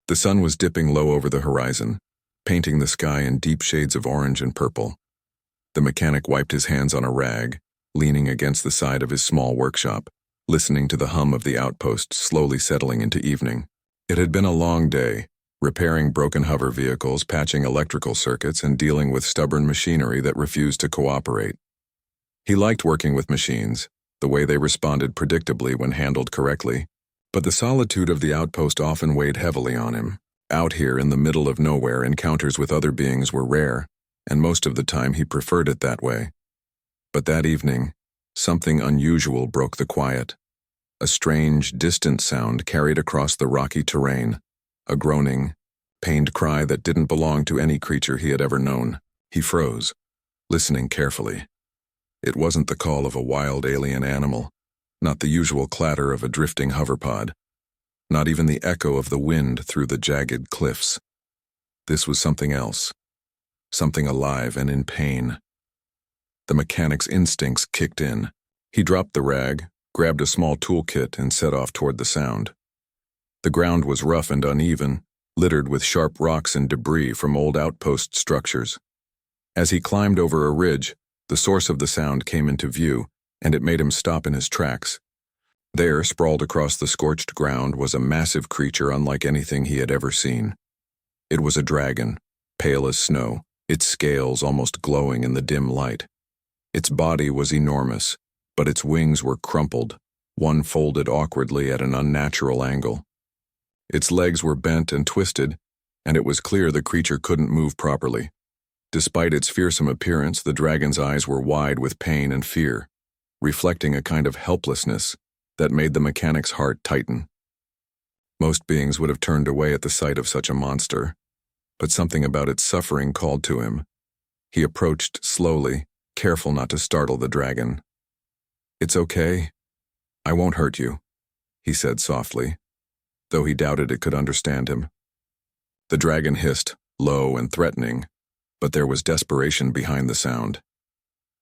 The sun was dipping low over the horizon, painting the sky in deep shades of orange and purple. The mechanic wiped his hands on a rag, leaning against the side of his small workshop, listening to the hum of the outpost slowly settling into evening. It had been a long day, repairing broken hover vehicles, patching electrical circuits, and dealing with stubborn machinery that refused to cooperate. He liked working with machines, the way they responded predictably when handled correctly, but the solitude of the outpost often weighed heavily on him. Out here in the middle of nowhere, encounters with other beings were rare, and most of the time he preferred it that way. But that evening, something unusual broke the quiet. A strange, distant sound carried across the rocky terrain, a groaning, pained cry that didn't belong to any creature he had ever known. He froze, listening carefully. It wasn't the call of a wild alien animal, not the usual clatter of a drifting hoverpod, not even the echo of the wind through the jagged cliffs. This was something else, something alive and in pain. The mechanic's instincts kicked in. He dropped the rag, grabbed a small toolkit, and set off toward the sound. The ground was rough and uneven, littered with sharp rocks and debris from old outpost structures. As he climbed over a ridge, the source of the sound came into view, and it made him stop in his tracks. There, sprawled across the scorched ground, was a massive creature unlike anything he had ever seen. It was a dragon, pale as snow, its scales almost glowing in the dim light. Its body was enormous, but its wings were crumpled, one folded awkwardly at an unnatural angle. Its legs were bent and twisted, and it was clear the creature couldn't move properly. Despite its fearsome appearance, the dragon's eyes were wide with pain and fear, reflecting a kind of helplessness that made the mechanic's heart tighten. Most beings would have turned away at the sight of such a monster, but something about its suffering called to him. He approached slowly, careful not to startle the dragon. "It's okay. I won't hurt you," he said softly, though he doubted it could understand him. The dragon hissed, low and threatening, but there was desperation behind the sound.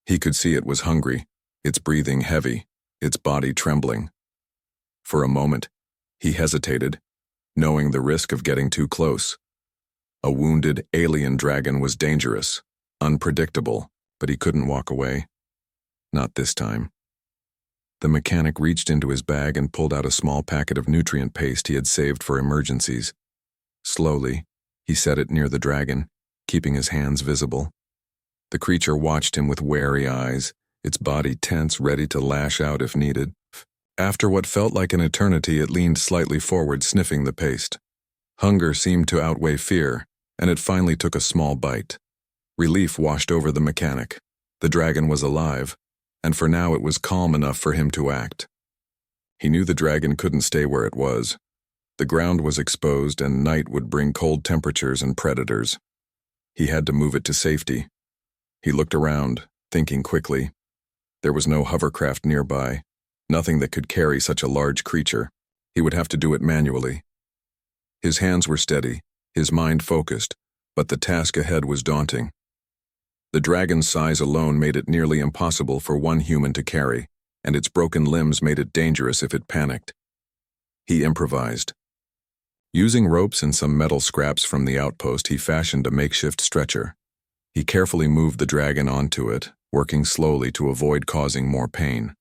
He could see it was hungry, its breathing heavy, its body trembling. For a moment, he hesitated, knowing the risk of getting too close. A wounded alien dragon was dangerous, unpredictable, but he couldn't walk away. Not this time. The mechanic reached into his bag and pulled out a small packet of nutrient paste he had saved for emergencies. Slowly, he set it near the dragon, keeping his hands visible. The creature watched him with wary eyes, its body tense, ready to lash out if needed. After what felt like an eternity, it leaned slightly forward, sniffing the paste. Hunger seemed to outweigh fear, and it finally took a small bite. Relief washed over the mechanic. The dragon was alive, and for now it was calm enough for him to act. He knew the dragon couldn't stay where it was. The ground was exposed, and night would bring cold temperatures and predators. He had to move it to safety. He looked around, thinking quickly. There was no hovercraft nearby, nothing that could carry such a large creature. He would have to do it manually. His hands were steady, his mind focused, but the task ahead was daunting. The dragon's size alone made it nearly impossible for one human to carry, and its broken limbs made it dangerous if it panicked. He improvised. Using ropes and some metal scraps from the outpost, he fashioned a makeshift stretcher. He carefully moved the dragon onto it, working slowly to avoid causing more pain.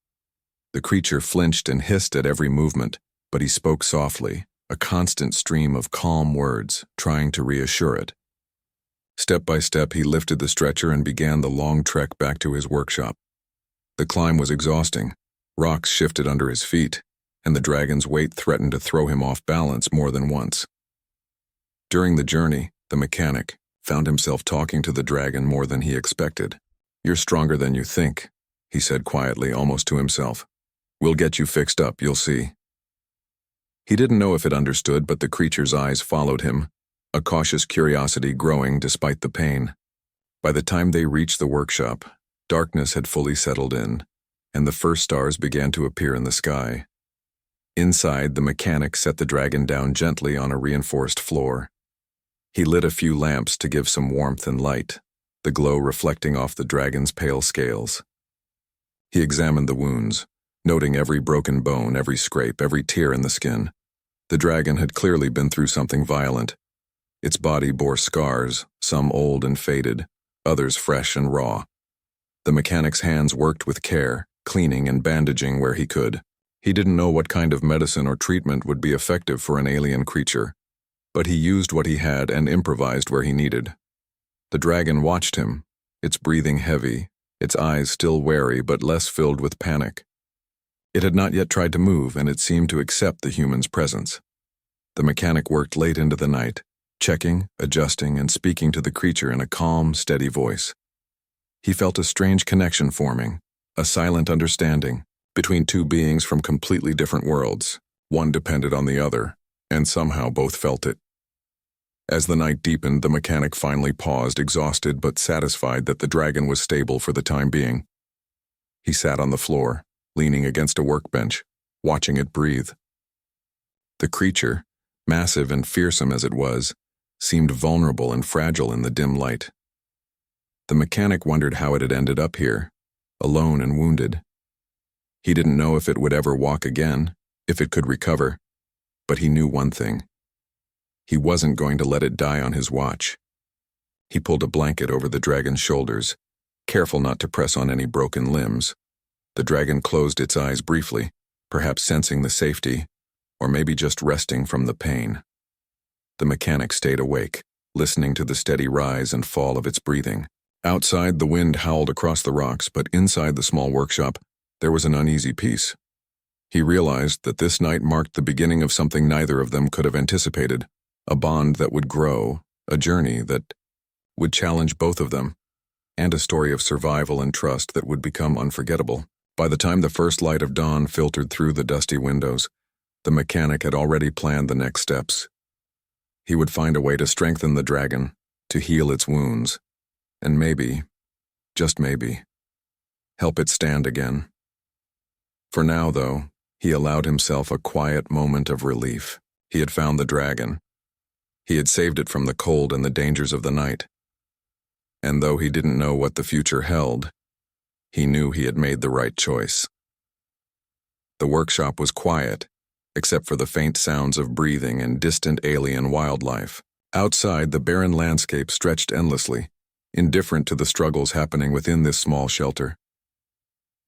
The creature flinched and hissed at every movement, but he spoke softly, a constant stream of calm words, trying to reassure it. Step by step, he lifted the stretcher and began the long trek back to his workshop. The climb was exhausting. Rocks shifted under his feet, and the dragon's weight threatened to throw him off balance more than once. During the journey, the mechanic found himself talking to the dragon more than he expected. "You're stronger than you think," he said quietly, almost to himself. "We'll get you fixed up, you'll see." He didn't know if it understood, but the creature's eyes followed him, a cautious curiosity growing despite the pain. By the time they reached the workshop, darkness had fully settled in, and the first stars began to appear in the sky. Inside, the mechanic set the dragon down gently on a reinforced floor. He lit a few lamps to give some warmth and light, the glow reflecting off the dragon's pale scales. He examined the wounds, noting every broken bone, every scrape, every tear in the skin. The dragon had clearly been through something violent. Its body bore scars, some old and faded, others fresh and raw. The mechanic's hands worked with care, cleaning and bandaging where he could. He didn't know what kind of medicine or treatment would be effective for an alien creature, but he used what he had and improvised where he needed. The dragon watched him, its breathing heavy, its eyes still wary but less filled with panic. It had not yet tried to move, and it seemed to accept the human's presence. The mechanic worked late into the night, checking, adjusting, and speaking to the creature in a calm, steady voice. He felt a strange connection forming, a silent understanding, between two beings from completely different worlds. One depended on the other, and somehow both felt it. As the night deepened, the mechanic finally paused, exhausted but satisfied that the dragon was stable for the time being. He sat on the floor, leaning against a workbench, watching it breathe. The creature, massive and fearsome as it was, seemed vulnerable and fragile in the dim light. The mechanic wondered how it had ended up here, alone and wounded. He didn't know if it would ever walk again, if it could recover, but he knew one thing. He wasn't going to let it die on his watch. He pulled a blanket over the dragon's shoulders, careful not to press on any broken limbs. The dragon closed its eyes briefly, perhaps sensing the safety, or maybe just resting from the pain. The mechanic stayed awake, listening to the steady rise and fall of its breathing. Outside, the wind howled across the rocks, but inside the small workshop, there was an uneasy peace. He realized that this night marked the beginning of something neither of them could have anticipated, a bond that would grow, a journey that would challenge both of them, and a story of survival and trust that would become unforgettable. By the time the first light of dawn filtered through the dusty windows, the mechanic had already planned the next steps. He would find a way to strengthen the dragon, to heal its wounds, and maybe, just maybe, help it stand again. For now, though, he allowed himself a quiet moment of relief. He had found the dragon. He had saved it from the cold and the dangers of the night. And though he didn't know what the future held, he knew he had made the right choice. The workshop was quiet, except for the faint sounds of breathing and distant alien wildlife. Outside, the barren landscape stretched endlessly, indifferent to the struggles happening within this small shelter.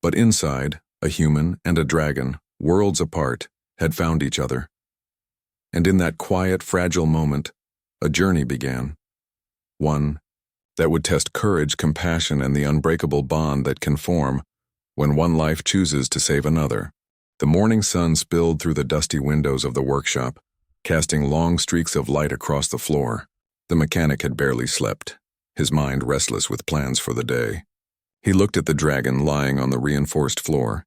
But inside, a human and a dragon, worlds apart, had found each other. And in that quiet, fragile moment, a journey began. One that would test courage, compassion, and the unbreakable bond that can form when one life chooses to save another. The morning sun spilled through the dusty windows of the workshop, casting long streaks of light across the floor. The mechanic had barely slept, his mind restless with plans for the day. He looked at the dragon lying on the reinforced floor,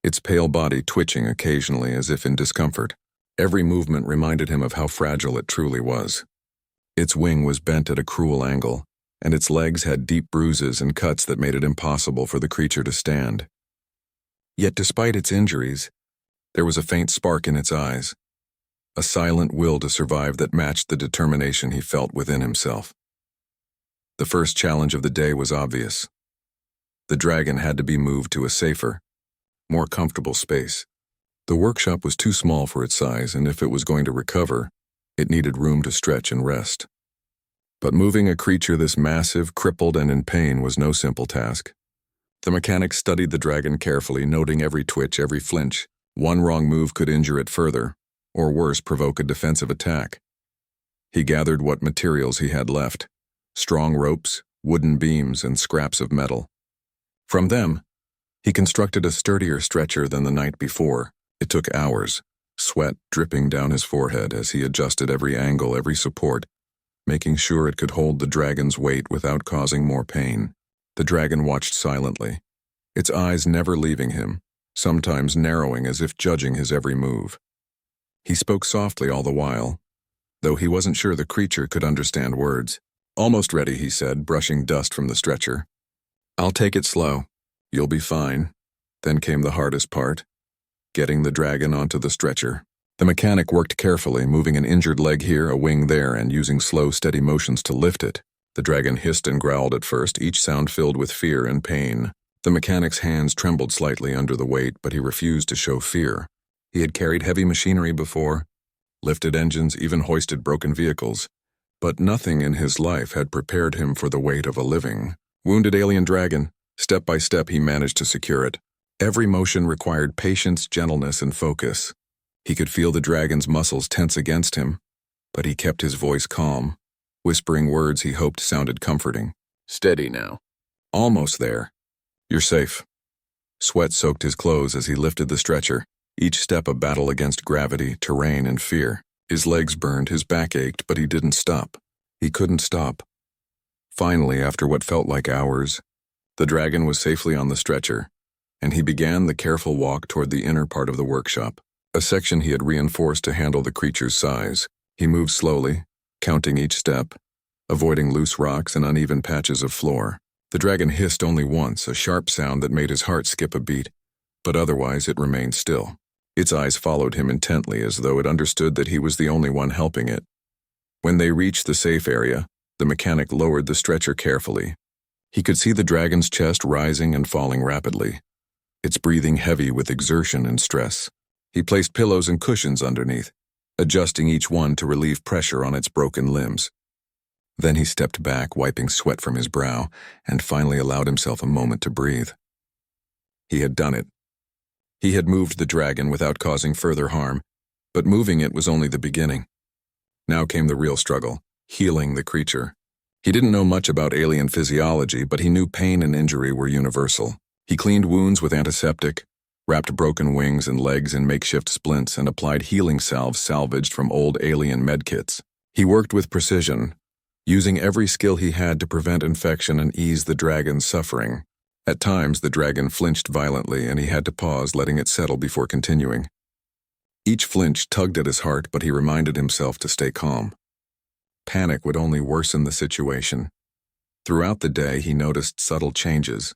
its pale body twitching occasionally as if in discomfort. Every movement reminded him of how fragile it truly was. Its wing was bent at a cruel angle, and its legs had deep bruises and cuts that made it impossible for the creature to stand. Yet despite its injuries, there was a faint spark in its eyes, a silent will to survive that matched the determination he felt within himself. The first challenge of the day was obvious. The dragon had to be moved to a safer, more comfortable space. The workshop was too small for its size, and if it was going to recover, it needed room to stretch and rest. But moving a creature this massive, crippled, and in pain was no simple task. The mechanic studied the dragon carefully, noting every twitch, every flinch. One wrong move could injure it further, or worse, provoke a defensive attack. He gathered what materials he had left: strong ropes, wooden beams, and scraps of metal. From them, he constructed a sturdier stretcher than the night before. It took hours, sweat dripping down his forehead as he adjusted every angle, every support, making sure it could hold the dragon's weight without causing more pain. The dragon watched silently, its eyes never leaving him, sometimes narrowing as if judging his every move. He spoke softly all the while, though he wasn't sure the creature could understand words. "Almost ready," he said, brushing dust from the stretcher. "I'll take it slow. You'll be fine." Then came the hardest part, getting the dragon onto the stretcher. The mechanic worked carefully, moving an injured leg here, a wing there, and using slow, steady motions to lift it. The dragon hissed and growled at first, each sound filled with fear and pain. The mechanic's hands trembled slightly under the weight, but he refused to show fear. He had carried heavy machinery before, lifted engines, even hoisted broken vehicles. But nothing in his life had prepared him for the weight of a living, wounded alien dragon. Step by step, he managed to secure it. Every motion required patience, gentleness, and focus. He could feel the dragon's muscles tense against him, but he kept his voice calm, whispering words he hoped sounded comforting. "Steady now. Almost there. You're safe." Sweat soaked his clothes as he lifted the stretcher, each step a battle against gravity, terrain, and fear. His legs burned, his back ached, but he didn't stop. He couldn't stop. Finally, after what felt like hours, the dragon was safely on the stretcher, and he began the careful walk toward the inner part of the workshop, a section he had reinforced to handle the creature's size. He moved slowly, counting each step, avoiding loose rocks and uneven patches of floor. The dragon hissed only once, a sharp sound that made his heart skip a beat, but otherwise it remained still. Its eyes followed him intently, as though it understood that he was the only one helping it. When they reached the safe area, the mechanic lowered the stretcher carefully. He could see the dragon's chest rising and falling rapidly, its breathing heavy with exertion and stress. He placed pillows and cushions underneath, adjusting each one to relieve pressure on its broken limbs. Then he stepped back, wiping sweat from his brow, and finally allowed himself a moment to breathe. He had done it. He had moved the dragon without causing further harm, but moving it was only the beginning. Now came the real struggle, healing the creature. He didn't know much about alien physiology, but he knew pain and injury were universal. He cleaned wounds with antiseptic, wrapped broken wings and legs in makeshift splints, and applied healing salves salvaged from old alien medkits. He worked with precision, using every skill he had to prevent infection and ease the dragon's suffering. At times, the dragon flinched violently, and he had to pause, letting it settle before continuing. Each flinch tugged at his heart, but he reminded himself to stay calm. Panic would only worsen the situation. Throughout the day, he noticed subtle changes.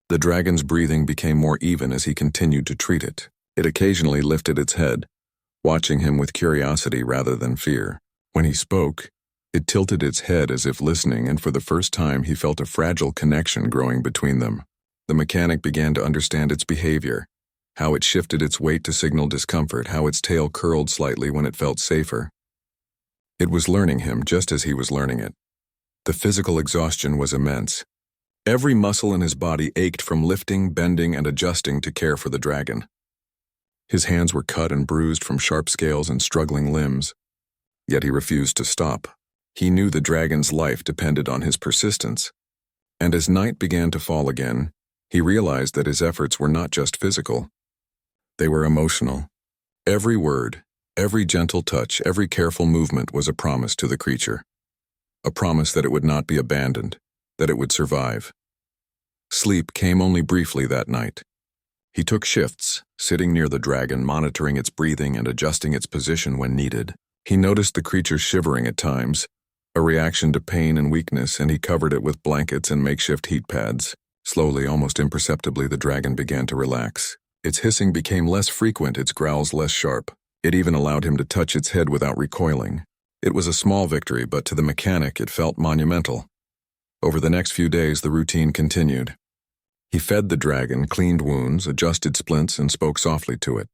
The dragon's breathing became more even as he continued to treat it. It occasionally lifted its head, watching him with curiosity rather than fear. When he spoke, it tilted its head as if listening, and for the first time he felt a fragile connection growing between them. The mechanic began to understand its behavior, how it shifted its weight to signal discomfort, how its tail curled slightly when it felt safer. It was learning him just as he was learning it. The physical exhaustion was immense. Every muscle in his body ached from lifting, bending, and adjusting to care for the dragon. His hands were cut and bruised from sharp scales and struggling limbs, yet he refused to stop. He knew the dragon's life depended on his persistence, and as night began to fall again, he realized that his efforts were not just physical. They were emotional. Every word, every gentle touch, every careful movement was a promise to the creature. A promise that it would not be abandoned, that it would survive. Sleep came only briefly that night. He took shifts, sitting near the dragon, monitoring its breathing and adjusting its position when needed. He noticed the creature shivering at times, a reaction to pain and weakness, and he covered it with blankets and makeshift heat pads. Slowly, almost imperceptibly, the dragon began to relax. Its hissing became less frequent, its growls less sharp. It even allowed him to touch its head without recoiling. It was a small victory, but to the mechanic it felt monumental. Over the next few days, the routine continued. He fed the dragon, cleaned wounds, adjusted splints, and spoke softly to it.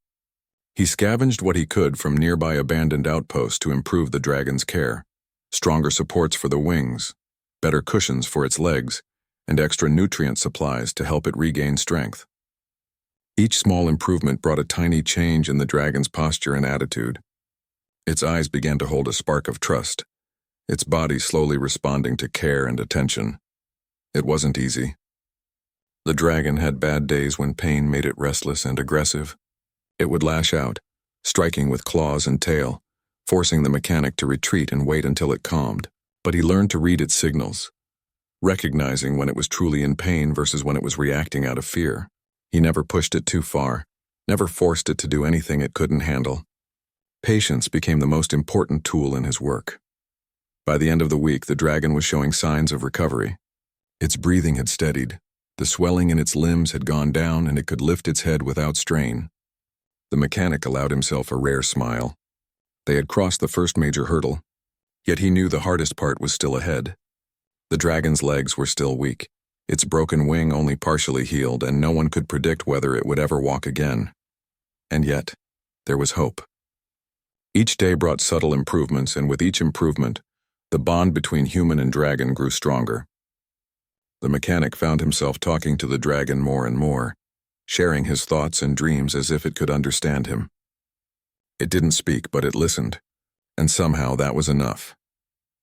He scavenged what he could from nearby abandoned outposts to improve the dragon's care. Stronger supports for the wings, better cushions for its legs, and extra nutrient supplies to help it regain strength. Each small improvement brought a tiny change in the dragon's posture and attitude. Its eyes began to hold a spark of trust, its body slowly responding to care and attention. It wasn't easy. The dragon had bad days when pain made it restless and aggressive. It would lash out, striking with claws and tail, forcing the mechanic to retreat and wait until it calmed. But he learned to read its signals, recognizing when it was truly in pain versus when it was reacting out of fear. He never pushed it too far, never forced it to do anything it couldn't handle. Patience became the most important tool in his work. By the end of the week, the dragon was showing signs of recovery. Its breathing had steadied, the swelling in its limbs had gone down, and it could lift its head without strain. The mechanic allowed himself a rare smile. They had crossed the first major hurdle, yet he knew the hardest part was still ahead. The dragon's legs were still weak, its broken wing only partially healed, and no one could predict whether it would ever walk again. And yet, there was hope. Each day brought subtle improvements, and with each improvement, the bond between human and dragon grew stronger. The mechanic found himself talking to the dragon more and more, sharing his thoughts and dreams as if it could understand him. It didn't speak, but it listened, and somehow that was enough.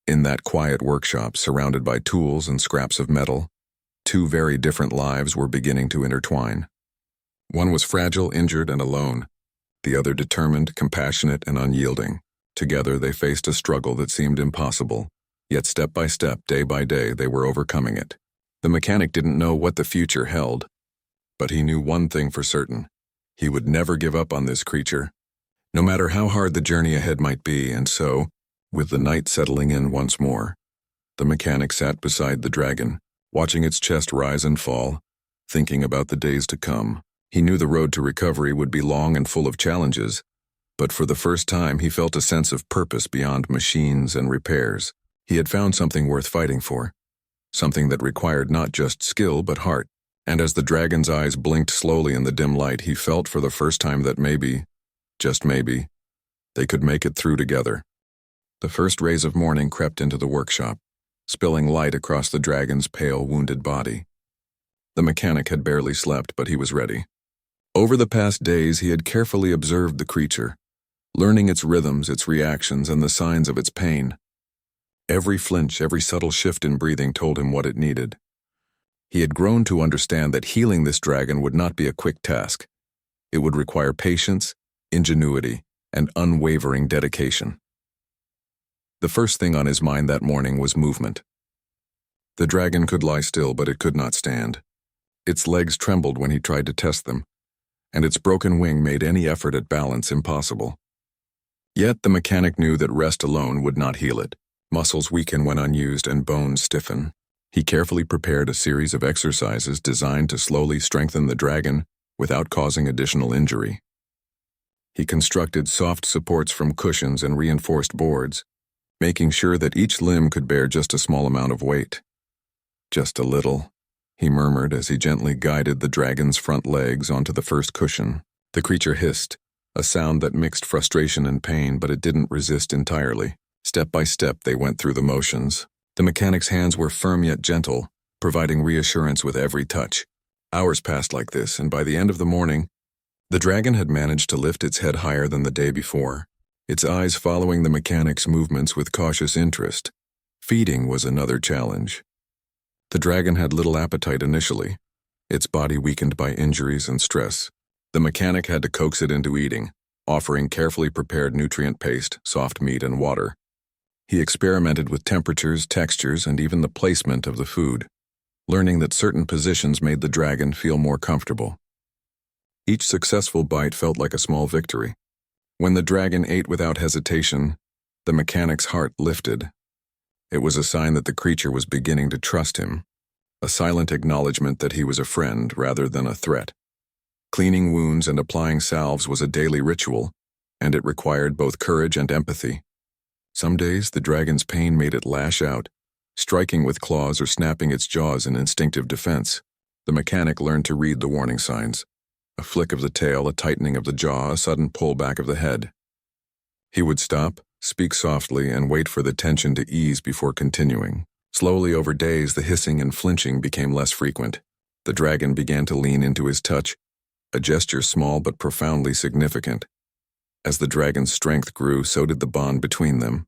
In that quiet workshop, surrounded by tools and scraps of metal, two very different lives were beginning to intertwine. One was fragile, injured, and alone. The other determined, compassionate, and unyielding. Together they faced a struggle that seemed impossible, yet step by step, day by day, they were overcoming it. The mechanic didn't know what the future held, but he knew one thing for certain. He would never give up on this creature, no matter how hard the journey ahead might be. And so, with the night settling in once more, the mechanic sat beside the dragon, watching its chest rise and fall, thinking about the days to come. He knew the road to recovery would be long and full of challenges, but for the first time he felt a sense of purpose beyond machines and repairs. He had found something worth fighting for, something that required not just skill but heart. And as the dragon's eyes blinked slowly in the dim light, he felt for the first time that maybe, just maybe, they could make it through together. The first rays of morning crept into the workshop, spilling light across the dragon's pale, wounded body. The mechanic had barely slept, but he was ready. Over the past days, he had carefully observed the creature, learning its rhythms, its reactions, and the signs of its pain. Every flinch, every subtle shift in breathing told him what it needed. He had grown to understand that healing this dragon would not be a quick task. It would require patience, ingenuity, and unwavering dedication. The first thing on his mind that morning was movement. The dragon could lie still, but it could not stand. Its legs trembled when he tried to test them, and its broken wing made any effort at balance impossible. Yet the mechanic knew that rest alone would not heal it. Muscles weaken when unused and bones stiffen. He carefully prepared a series of exercises designed to slowly strengthen the dragon without causing additional injury. He constructed soft supports from cushions and reinforced boards, making sure that each limb could bear just a small amount of weight. "Just a little," he murmured as he gently guided the dragon's front legs onto the first cushion. The creature hissed, a sound that mixed frustration and pain, but it didn't resist entirely. Step by step, they went through the motions. The mechanic's hands were firm yet gentle, providing reassurance with every touch. Hours passed like this, and by the end of the morning, the dragon had managed to lift its head higher than the day before, its eyes following the mechanic's movements with cautious interest. Feeding was another challenge. The dragon had little appetite initially, its body weakened by injuries and stress. The mechanic had to coax it into eating, offering carefully prepared nutrient paste, soft meat, and water. He experimented with temperatures, textures, and even the placement of the food, learning that certain positions made the dragon feel more comfortable. Each successful bite felt like a small victory. When the dragon ate without hesitation, the mechanic's heart lifted. It was a sign that the creature was beginning to trust him, a silent acknowledgement that he was a friend rather than a threat. Cleaning wounds and applying salves was a daily ritual, and it required both courage and empathy. Some days, the dragon's pain made it lash out, striking with claws or snapping its jaws in instinctive defense. The mechanic learned to read the warning signs. A flick of the tail, a tightening of the jaw, a sudden pull back of the head. He would stop, speak softly, and wait for the tension to ease before continuing. Slowly over days, the hissing and flinching became less frequent. The dragon began to lean into his touch, a gesture small but profoundly significant. As the dragon's strength grew, so did the bond between them.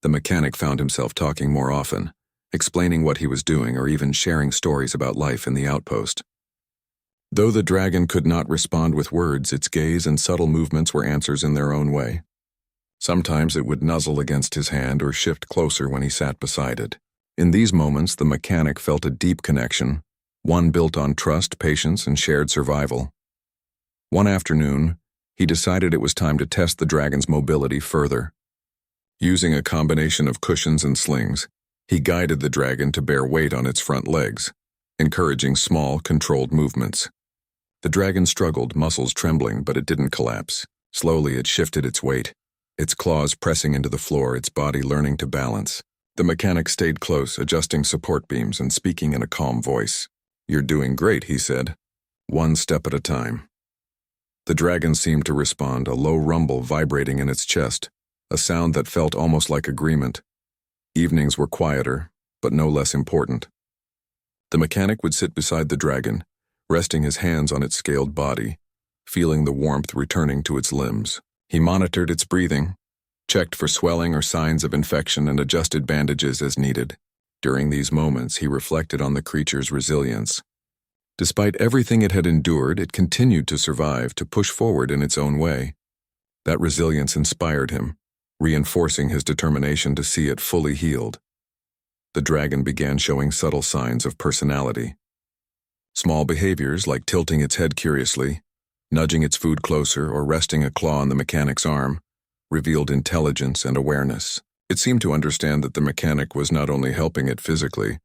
The mechanic found himself talking more often, explaining what he was doing or even sharing stories about life in the outpost. Though the dragon could not respond with words, its gaze and subtle movements were answers in their own way. Sometimes it would nuzzle against his hand or shift closer when he sat beside it. In these moments, the mechanic felt a deep connection, one built on trust, patience, and shared survival. One afternoon, he decided it was time to test the dragon's mobility further. Using a combination of cushions and slings, he guided the dragon to bear weight on its front legs, encouraging small, controlled movements. The dragon struggled, muscles trembling, but it didn't collapse. Slowly, it shifted its weight, its claws pressing into the floor, its body learning to balance. The mechanic stayed close, adjusting support beams and speaking in a calm voice. "You're doing great," he said. "One step at a time." The dragon seemed to respond, a low rumble vibrating in its chest, a sound that felt almost like agreement. Evenings were quieter, but no less important. The mechanic would sit beside the dragon, resting his hands on its scaled body, feeling the warmth returning to its limbs. He monitored its breathing, checked for swelling or signs of infection, and adjusted bandages as needed. During these moments, he reflected on the creature's resilience. Despite everything it had endured, it continued to survive, to push forward in its own way. That resilience inspired him, reinforcing his determination to see it fully healed. The dragon began showing subtle signs of personality. Small behaviors like tilting its head curiously, nudging its food closer, or resting a claw on the mechanic's arm, revealed intelligence and awareness. It seemed to understand that the mechanic was not only helping it physically,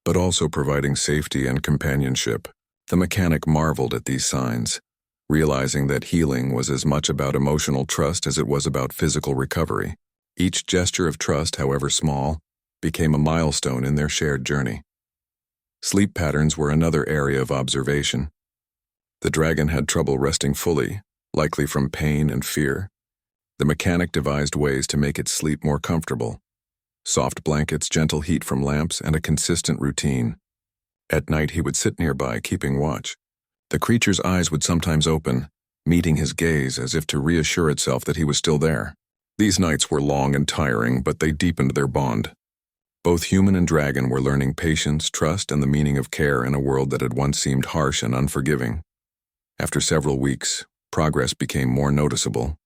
but also providing safety and companionship. The mechanic marveled at these signs, realizing that healing was as much about emotional trust as it was about physical recovery. Each gesture of trust, however small, became a milestone in their shared journey. Sleep patterns were another area of observation. The dragon had trouble resting fully, likely from pain and fear. The mechanic devised ways to make its sleep more comfortable. Soft blankets, gentle heat from lamps, and a consistent routine. At night he would sit nearby, keeping watch. The creature's eyes would sometimes open, meeting his gaze as if to reassure itself that he was still there. These nights were long and tiring, but they deepened their bond. Both human and dragon were learning patience, trust, and the meaning of care in a world that had once seemed harsh and unforgiving. After several weeks, progress became more noticeable.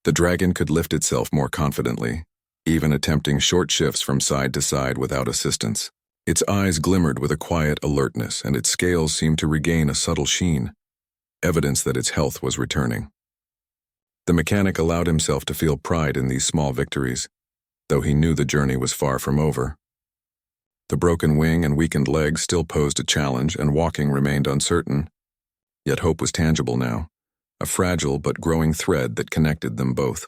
The dragon could lift itself more confidently, even attempting short shifts from side to side without assistance. Its eyes glimmered with a quiet alertness, and its scales seemed to regain a subtle sheen, evidence that its health was returning. The mechanic allowed himself to feel pride in these small victories, though he knew the journey was far from over. The broken wing and weakened leg still posed a challenge, and walking remained uncertain. Yet hope was tangible now, a fragile but growing thread that connected them both.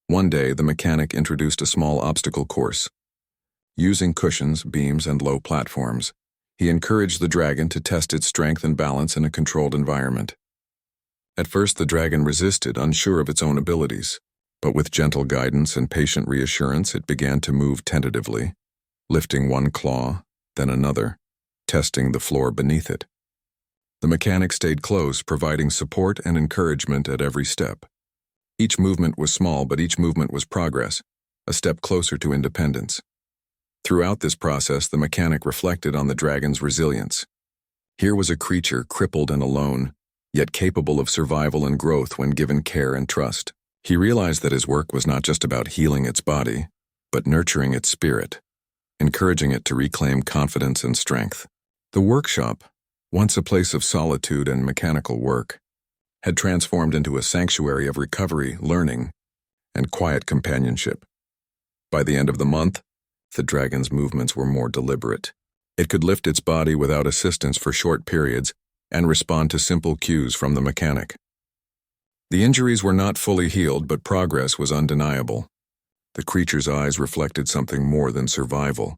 One day, the mechanic introduced a small obstacle course. Using cushions, beams, and low platforms, he encouraged the dragon to test its strength and balance in a controlled environment. At first, the dragon resisted, unsure of its own abilities, but with gentle guidance and patient reassurance, it began to move tentatively, lifting one claw, then another, testing the floor beneath it. The mechanic stayed close, providing support and encouragement at every step. Each movement was small, but each movement was progress, a step closer to independence. Throughout this process, the mechanic reflected on the dragon's resilience. Here was a creature crippled and alone, yet capable of survival and growth when given care and trust. He realized that his work was not just about healing its body, but nurturing its spirit, encouraging it to reclaim confidence and strength. The workshop, once a place of solitude and mechanical work, had transformed into a sanctuary of recovery, learning, and quiet companionship. By the end of the month, the dragon's movements were more deliberate. It could lift its body without assistance for short periods and respond to simple cues from the mechanic. The injuries were not fully healed, but progress was undeniable. The creature's eyes reflected something more than survival.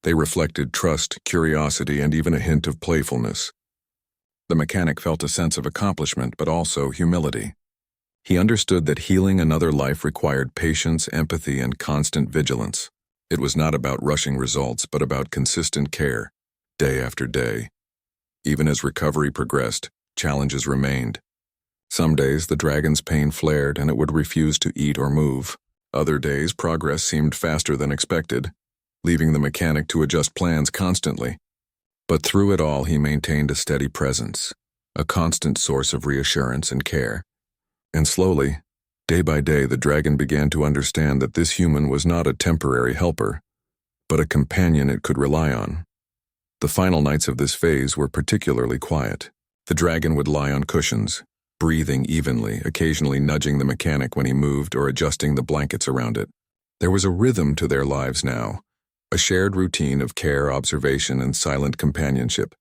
They reflected trust, curiosity, and even a hint of playfulness. The mechanic felt a sense of accomplishment, but also humility. He understood that healing another life required patience, empathy, and constant vigilance. It was not about rushing results, but about consistent care, day after day. Even as recovery progressed, challenges remained. Some days, the dragon's pain flared and it would refuse to eat or move. Other days, progress seemed faster than expected, leaving the mechanic to adjust plans constantly. But through it all, he maintained a steady presence, a constant source of reassurance and care. And slowly, day by day, the dragon began to understand that this human was not a temporary helper, but a companion it could rely on. The final nights of this phase were particularly quiet. The dragon would lie on cushions, breathing evenly, occasionally nudging the mechanic when he moved or adjusting the blankets around it. There was a rhythm to their lives now, a shared routine of care, observation, and silent companionship.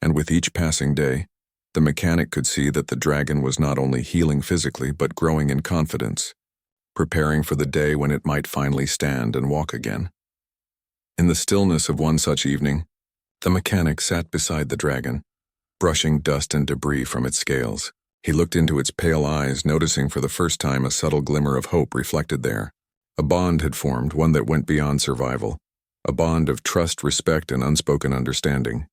And with each passing day, the mechanic could see that the dragon was not only healing physically, but growing in confidence, preparing for the day when it might finally stand and walk again. In the stillness of one such evening, the mechanic sat beside the dragon, brushing dust and debris from its scales. He looked into its pale eyes, noticing for the first time a subtle glimmer of hope reflected there. A bond had formed, one that went beyond survival. A bond of trust, respect, and unspoken understanding.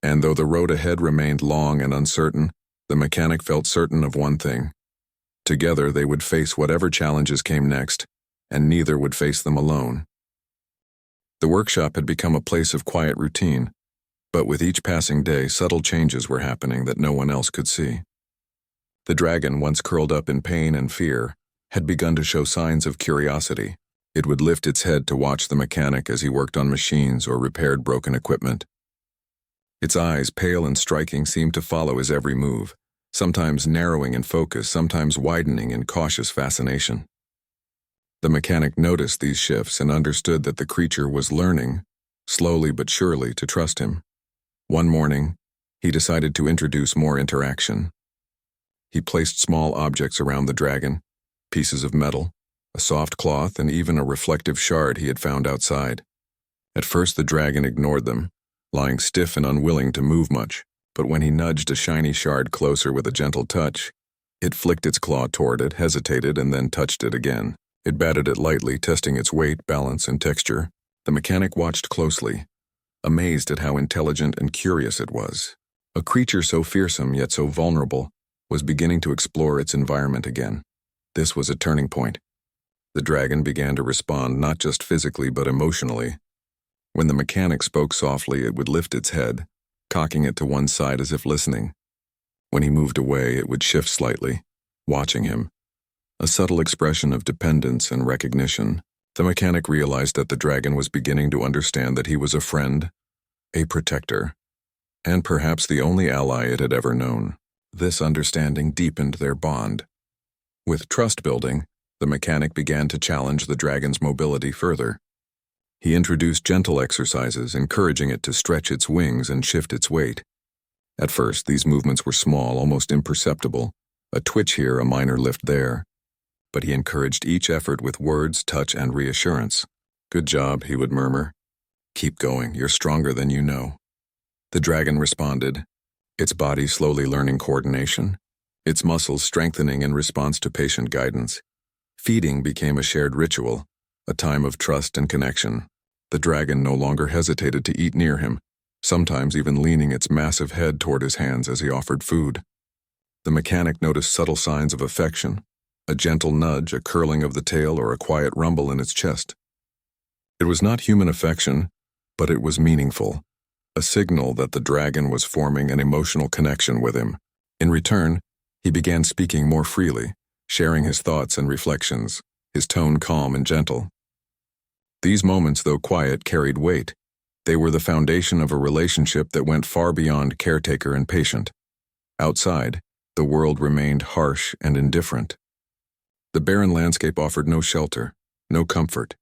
And though the road ahead remained long and uncertain, the mechanic felt certain of one thing. Together they would face whatever challenges came next, and neither would face them alone. The workshop had become a place of quiet routine, but with each passing day, subtle changes were happening that no one else could see. The dragon, once curled up in pain and fear, had begun to show signs of curiosity. It would lift its head to watch the mechanic as he worked on machines or repaired broken equipment. Its eyes, pale and striking, seemed to follow his every move, sometimes narrowing in focus, sometimes widening in cautious fascination. The mechanic noticed these shifts and understood that the creature was learning, slowly but surely, to trust him. One morning, he decided to introduce more interaction. He placed small objects around the dragon, pieces of metal, a soft cloth, and even a reflective shard he had found outside. At first the dragon ignored them, lying stiff and unwilling to move much, but when he nudged a shiny shard closer with a gentle touch, it flicked its claw toward it, hesitated, and then touched it again. It batted it lightly, testing its weight, balance, and texture. The mechanic watched closely, amazed at how intelligent and curious it was. A creature so fearsome yet so vulnerable was beginning to explore its environment again. This was a turning point. The dragon began to respond not just physically but emotionally. When the mechanic spoke softly, it would lift its head, cocking it to one side as if listening. When he moved away, it would shift slightly, watching him. A subtle expression of dependence and recognition. The mechanic realized that the dragon was beginning to understand that he was a friend, a protector, and perhaps the only ally it had ever known. This understanding deepened their bond. With trust building, the mechanic began to challenge the dragon's mobility further. He introduced gentle exercises, encouraging it to stretch its wings and shift its weight. At first, these movements were small, almost imperceptible, a twitch here, a minor lift there. But he encouraged each effort with words, touch, and reassurance. "Good job," he would murmur. "Keep going, you're stronger than you know." The dragon responded, its body slowly learning coordination, its muscles strengthening in response to patient guidance. Feeding became a shared ritual, a time of trust and connection. The dragon no longer hesitated to eat near him, sometimes even leaning its massive head toward his hands as he offered food. The mechanic noticed subtle signs of affection, a gentle nudge, a curling of the tail, or a quiet rumble in its chest. It was not human affection, but it was meaningful, a signal that the dragon was forming an emotional connection with him. In return, he began speaking more freely, sharing his thoughts and reflections, his tone calm and gentle. These moments, though quiet, carried weight. They were the foundation of a relationship that went far beyond caretaker and patient. Outside, the world remained harsh and indifferent. The barren landscape offered no shelter, no comfort.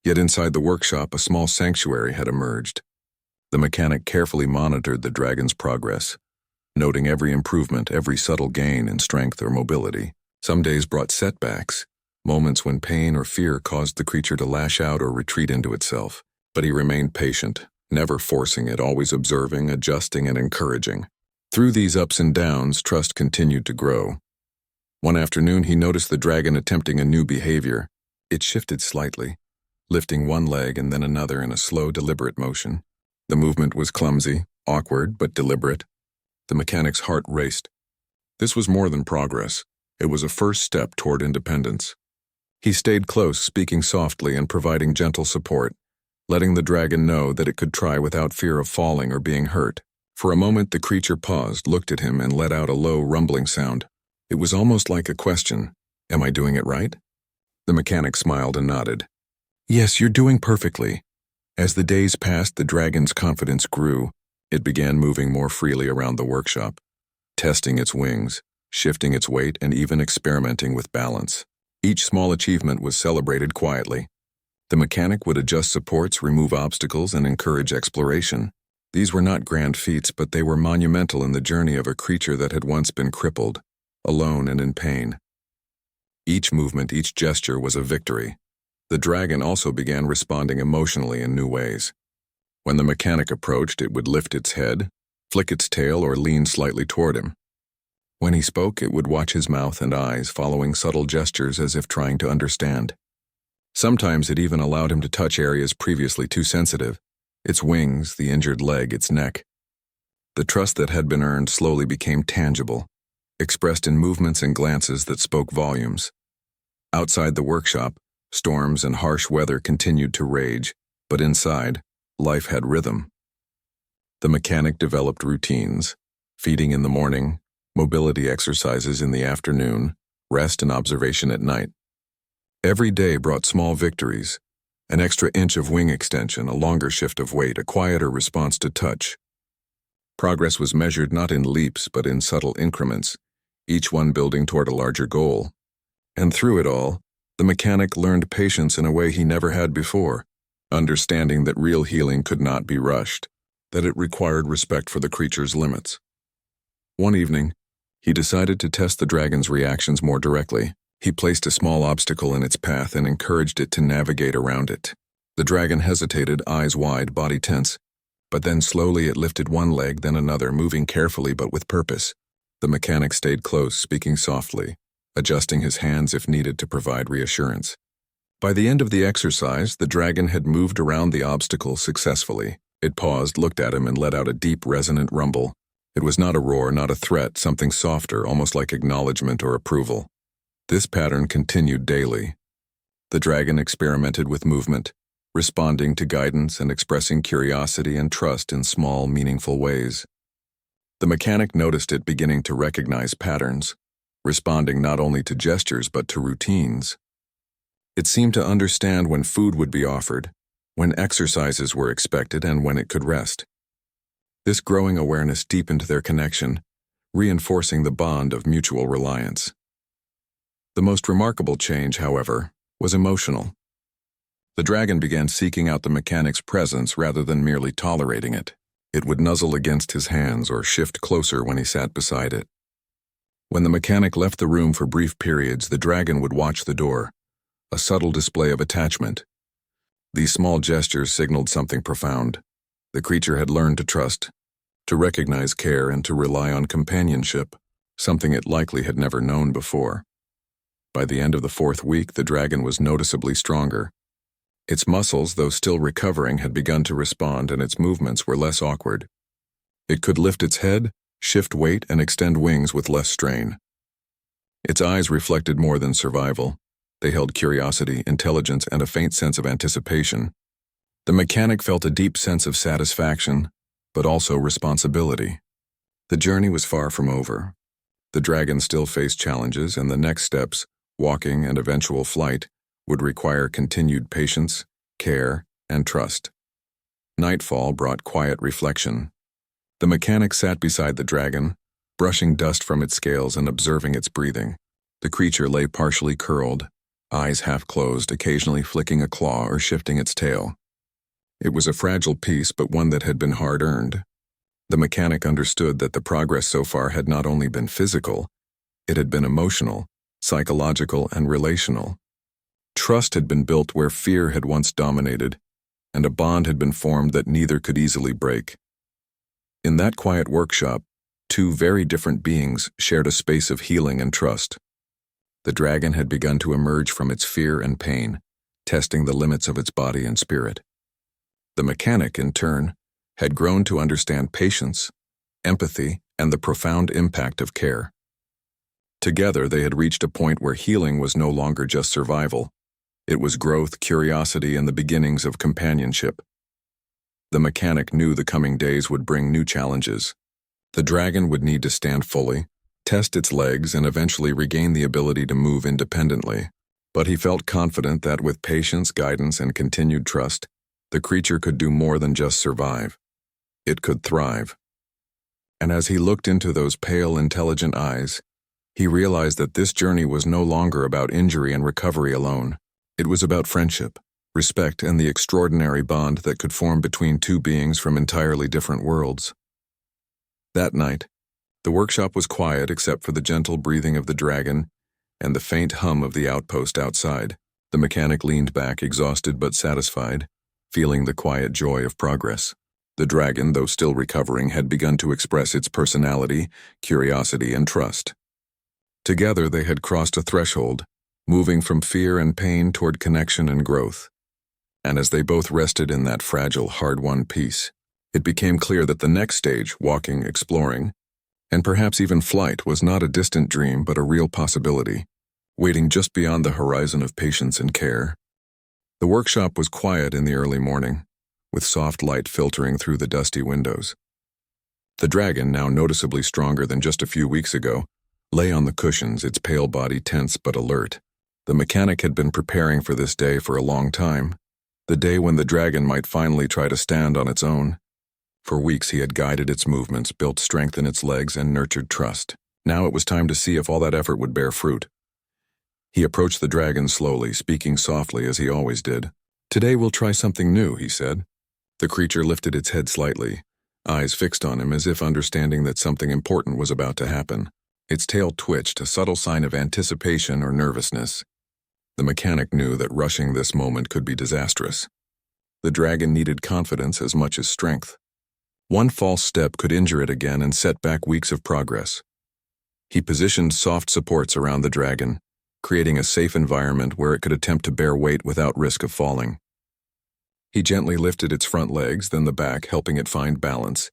Yet inside the workshop, a small sanctuary had emerged. The mechanic carefully monitored the dragon's progress, noting every improvement, every subtle gain in strength or mobility. Some days brought setbacks, moments when pain or fear caused the creature to lash out or retreat into itself. But he remained patient, never forcing it, always observing, adjusting, and encouraging. Through these ups and downs, trust continued to grow. One afternoon, he noticed the dragon attempting a new behavior. It shifted slightly, lifting one leg and then another in a slow, deliberate motion. The movement was clumsy, awkward, but deliberate. The mechanic's heart raced. This was more than progress. It was a first step toward independence. He stayed close, speaking softly and providing gentle support, letting the dragon know that it could try without fear of falling or being hurt. For a moment, the creature paused, looked at him, and let out a low, rumbling sound. It was almost like a question. "Am I doing it right?" The mechanic smiled and nodded. "Yes, you're doing perfectly." As the days passed, the dragon's confidence grew. It began moving more freely around the workshop, testing its wings, shifting its weight, and even experimenting with balance. Each small achievement was celebrated quietly. The mechanic would adjust supports, remove obstacles, and encourage exploration. These were not grand feats, but they were monumental in the journey of a creature that had once been crippled, alone and in pain. Each movement, each gesture was a victory. The dragon also began responding emotionally in new ways. When the mechanic approached, it would lift its head, flick its tail, or lean slightly toward him. When he spoke, it would watch his mouth and eyes, following subtle gestures as if trying to understand. Sometimes it even allowed him to touch areas previously too sensitive: its wings, the injured leg, its neck. The trust that had been earned slowly became tangible, expressed in movements and glances that spoke volumes. Outside the workshop, storms and harsh weather continued to rage, but inside, life had rhythm. The mechanic developed routines: feeding in the morning, mobility exercises in the afternoon, rest and observation at night. Every day brought small victories: an extra inch of wing extension, a longer shift of weight, a quieter response to touch. Progress was measured not in leaps but in subtle increments, each one building toward a larger goal. And through it all, the mechanic learned patience in a way he never had before, understanding that real healing could not be rushed, that it required respect for the creature's limits. One evening, he decided to test the dragon's reactions more directly. He placed a small obstacle in its path and encouraged it to navigate around it. The dragon hesitated, eyes wide, body tense, but then slowly it lifted one leg, then another, moving carefully but with purpose. The mechanic stayed close, speaking softly, adjusting his hands if needed to provide reassurance. By the end of the exercise, the dragon had moved around the obstacle successfully. It paused, looked at him, and let out a deep, resonant rumble. It was not a roar, not a threat, something softer, almost like acknowledgement or approval. This pattern continued daily. The dragon experimented with movement, responding to guidance and expressing curiosity and trust in small, meaningful ways. The mechanic noticed it beginning to recognize patterns, responding not only to gestures but to routines. It seemed to understand when food would be offered, when exercises were expected, and when it could rest. This growing awareness deepened their connection, reinforcing the bond of mutual reliance. The most remarkable change, however, was emotional. The dragon began seeking out the mechanic's presence rather than merely tolerating it. It would nuzzle against his hands or shift closer when he sat beside it. When the mechanic left the room for brief periods, the dragon would watch the door, a subtle display of attachment. These small gestures signaled something profound. The creature had learned to trust, to recognize care, and to rely on companionship, something it likely had never known before. By the end of the 4th week, the dragon was noticeably stronger. Its muscles, though still recovering, had begun to respond, and its movements were less awkward. It could lift its head, shift weight, and extend wings with less strain. Its eyes reflected more than survival. They held curiosity, intelligence, and a faint sense of anticipation. The mechanic felt a deep sense of satisfaction, but also responsibility. The journey was far from over. The dragon still faced challenges, and the next steps, walking and eventual flight, would require continued patience, care, and trust. Nightfall brought quiet reflection. The mechanic sat beside the dragon, brushing dust from its scales and observing its breathing. The creature lay partially curled, eyes half closed, occasionally flicking a claw or shifting its tail. It was a fragile piece, but one that had been hard-earned. The mechanic understood that the progress so far had not only been physical, it had been emotional, psychological, and relational. Trust had been built where fear had once dominated, and a bond had been formed that neither could easily break. In that quiet workshop, two very different beings shared a space of healing and trust. The dragon had begun to emerge from its fear and pain, testing the limits of its body and spirit. The mechanic, in turn, had grown to understand patience, empathy, and the profound impact of care. Together, they had reached a point where healing was no longer just survival. It was growth, curiosity, and the beginnings of companionship. The mechanic knew the coming days would bring new challenges. The dragon would need to stand fully, test its legs, and eventually regain the ability to move independently. But he felt confident that with patience, guidance, and continued trust, the creature could do more than just survive. It could thrive. And as he looked into those pale, intelligent eyes, he realized that this journey was no longer about injury and recovery alone. It was about friendship, respect, and the extraordinary bond that could form between two beings from entirely different worlds. That night, the workshop was quiet except for the gentle breathing of the dragon and the faint hum of the outpost outside. The mechanic leaned back, exhausted but satisfied, feeling the quiet joy of progress. The dragon, though still recovering, had begun to express its personality, curiosity, and trust. Together they had crossed a threshold, moving from fear and pain toward connection and growth. And as they both rested in that fragile, hard-won peace, it became clear that the next stage, walking, exploring, and perhaps even flight, was not a distant dream but a real possibility, waiting just beyond the horizon of patience and care. The workshop was quiet in the early morning, with soft light filtering through the dusty windows. The dragon, now noticeably stronger than just a few weeks ago, lay on the cushions, its pale body tense but alert. The mechanic had been preparing for this day for a long time, the day when the dragon might finally try to stand on its own. For weeks he had guided its movements, built strength in its legs, and nurtured trust. Now it was time to see if all that effort would bear fruit. He approached the dragon slowly, speaking softly as he always did. "Today we'll try something new," he said. The creature lifted its head slightly, eyes fixed on him as if understanding that something important was about to happen. Its tail twitched, a subtle sign of anticipation or nervousness. The mechanic knew that rushing this moment could be disastrous. The dragon needed confidence as much as strength. One false step could injure it again and set back weeks of progress. He positioned soft supports around the dragon, creating a safe environment where it could attempt to bear weight without risk of falling. He gently lifted its front legs, then the back, helping it find balance.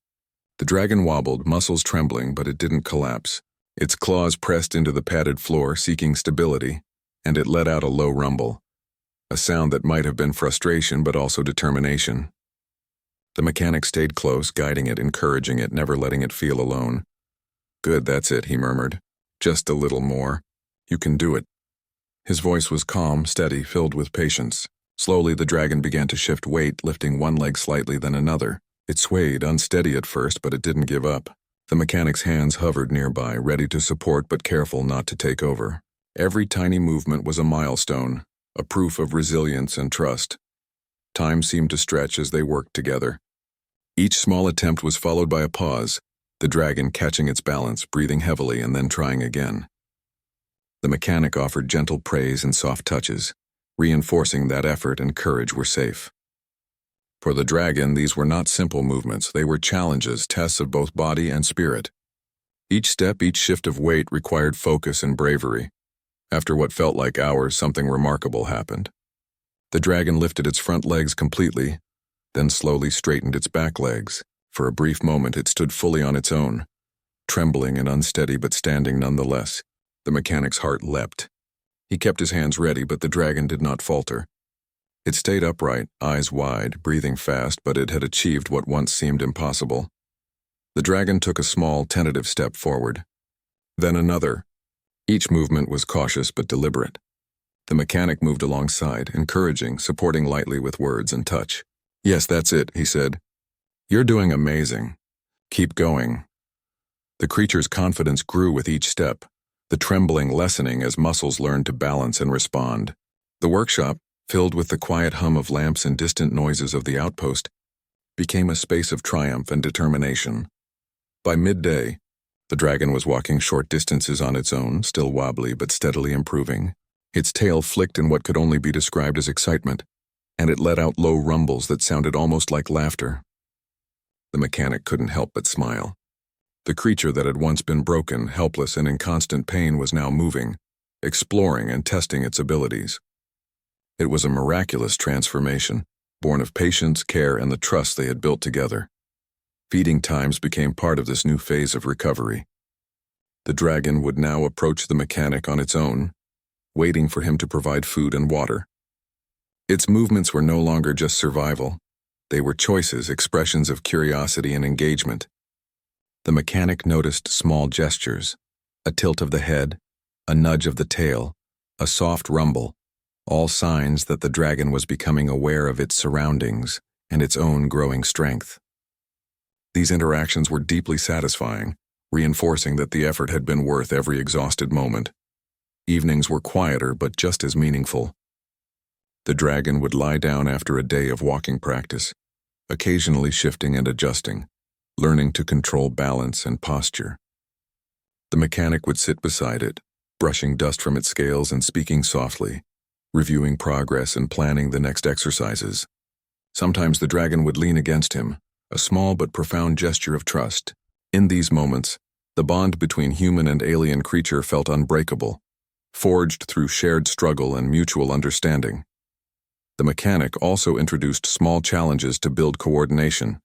The dragon wobbled, muscles trembling, but it didn't collapse. Its claws pressed into the padded floor, seeking stability, and it let out a low rumble, a sound that might have been frustration but also determination. The mechanic stayed close, guiding it, encouraging it, never letting it feel alone. "Good, that's it," he murmured. "Just a little more. You can do it." His voice was calm, steady, filled with patience. Slowly the dragon began to shift weight, lifting one leg slightly, then another. It swayed, unsteady at first, but it didn't give up. The mechanic's hands hovered nearby, ready to support but careful not to take over. Every tiny movement was a milestone, a proof of resilience and trust. Time seemed to stretch as they worked together. Each small attempt was followed by a pause, the dragon catching its balance, breathing heavily, and then trying again. The mechanic offered gentle praise and soft touches, reinforcing that effort and courage were safe. For the dragon, these were not simple movements. They were challenges, tests of both body and spirit. Each step, each shift of weight required focus and bravery. After what felt like hours, something remarkable happened. The dragon lifted its front legs completely, then slowly straightened its back legs. For a brief moment, it stood fully on its own, trembling and unsteady but standing nonetheless. The mechanic's heart leapt. He kept his hands ready, but the dragon did not falter. It stayed upright, eyes wide, breathing fast, but it had achieved what once seemed impossible. The dragon took a small, tentative step forward. Then another. Each movement was cautious but deliberate. The mechanic moved alongside, encouraging, supporting lightly with words and touch. "Yes, that's it," he said. "You're doing amazing. Keep going." The creature's confidence grew with each step, the trembling lessening as muscles learned to balance and respond. The workshop, filled with the quiet hum of lamps and distant noises of the outpost, became a space of triumph and determination. By midday, the dragon was walking short distances on its own, still wobbly but steadily improving. Its tail flicked in what could only be described as excitement, and it let out low rumbles that sounded almost like laughter. The mechanic couldn't help but smile. The creature that had once been broken, helpless, and in constant pain was now moving, exploring and testing its abilities. It was a miraculous transformation, born of patience, care, and the trust they had built together. Feeding times became part of this new phase of recovery. The dragon would now approach the mechanic on its own, waiting for him to provide food and water. Its movements were no longer just survival. They were choices, expressions of curiosity and engagement. The mechanic noticed small gestures, a tilt of the head, a nudge of the tail, a soft rumble, all signs that the dragon was becoming aware of its surroundings and its own growing strength. These interactions were deeply satisfying, reinforcing that the effort had been worth every exhausted moment. Evenings were quieter but just as meaningful. The dragon would lie down after a day of walking practice, occasionally shifting and adjusting, learning to control balance and posture. The mechanic would sit beside it, brushing dust from its scales and speaking softly, reviewing progress and planning the next exercises. Sometimes the dragon would lean against him, a small but profound gesture of trust. In these moments, the bond between human and alien creature felt unbreakable, forged through shared struggle and mutual understanding. The mechanic also introduced small challenges to build coordination.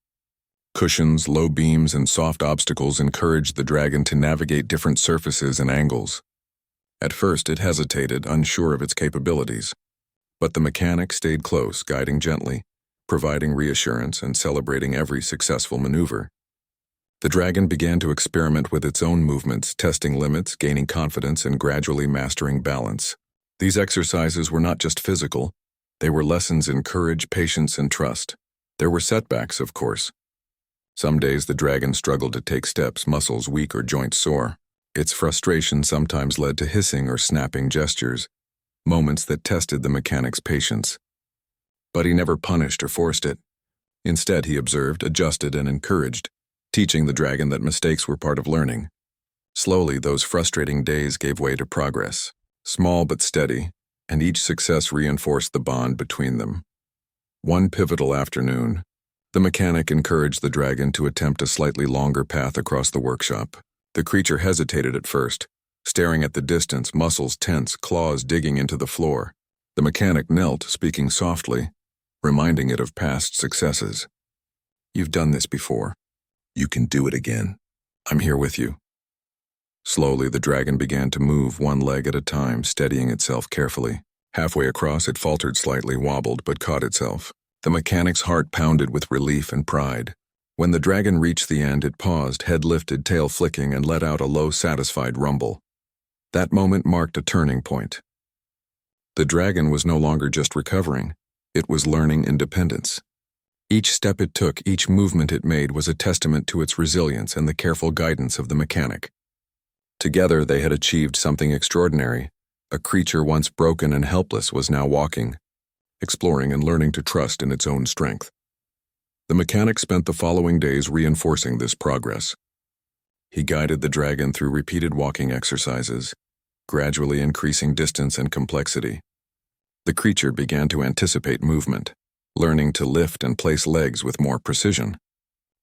Cushions, low beams, and soft obstacles encouraged the dragon to navigate different surfaces and angles. At first, it hesitated, unsure of its capabilities. But the mechanic stayed close, guiding gently, providing reassurance and celebrating every successful maneuver. The dragon began to experiment with its own movements, testing limits, gaining confidence, and gradually mastering balance. These exercises were not just physical. They were lessons in courage, patience, and trust. There were setbacks, of course. Some days the dragon struggled to take steps, muscles weak or joints sore. Its frustration sometimes led to hissing or snapping gestures, moments that tested the mechanic's patience. But he never punished or forced it. Instead, he observed, adjusted, and encouraged, teaching the dragon that mistakes were part of learning. Slowly, those frustrating days gave way to progress, small but steady, and each success reinforced the bond between them. One pivotal afternoon, the mechanic encouraged the dragon to attempt a slightly longer path across the workshop. The creature hesitated at first, staring at the distance, muscles tense, claws digging into the floor. The mechanic knelt, speaking softly, reminding it of past successes. "You've done this before. You can do it again. I'm here with you." Slowly, the dragon began to move one leg at a time, steadying itself carefully. Halfway across, it faltered slightly, wobbled, but caught itself. The mechanic's heart pounded with relief and pride. When the dragon reached the end, it paused, head lifted, tail flicking, and let out a low, satisfied rumble. That moment marked a turning point. The dragon was no longer just recovering. It was learning independence. Each step it took, each movement it made was a testament to its resilience and the careful guidance of the mechanic. Together, they had achieved something extraordinary. A creature once broken and helpless was now walking, exploring and learning to trust in its own strength. The mechanic spent the following days reinforcing this progress. He guided the dragon through repeated walking exercises, gradually increasing distance and complexity. The creature began to anticipate movement, learning to lift and place legs with more precision.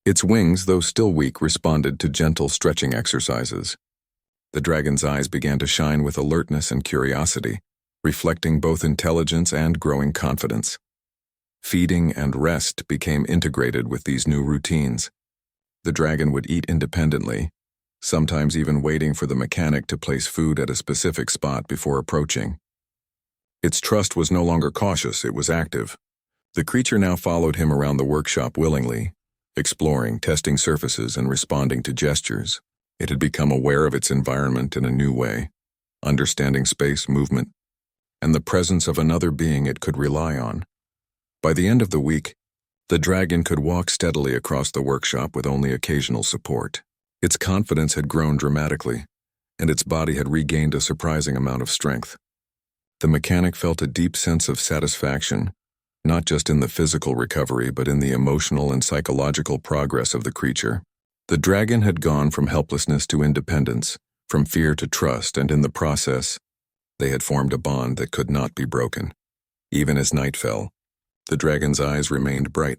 Its wings, though still weak, responded to gentle stretching exercises. The dragon's eyes began to shine with alertness and curiosity, reflecting both intelligence and growing confidence. Feeding and rest became integrated with these new routines. The dragon would eat independently, sometimes even waiting for the mechanic to place food at a specific spot before approaching. Its trust was no longer cautious, it was active. The creature now followed him around the workshop willingly, exploring, testing surfaces, and responding to gestures. It had become aware of its environment in a new way, understanding space, movement, and the presence of another being it could rely on. By the end of the week, the dragon could walk steadily across the workshop with only occasional support. Its confidence had grown dramatically, and its body had regained a surprising amount of strength. The mechanic felt a deep sense of satisfaction, not just in the physical recovery but in the emotional and psychological progress of the creature. The dragon had gone from helplessness to independence, from fear to trust, and in the process, they had formed a bond that could not be broken. Even as night fell, the dragon's eyes remained bright,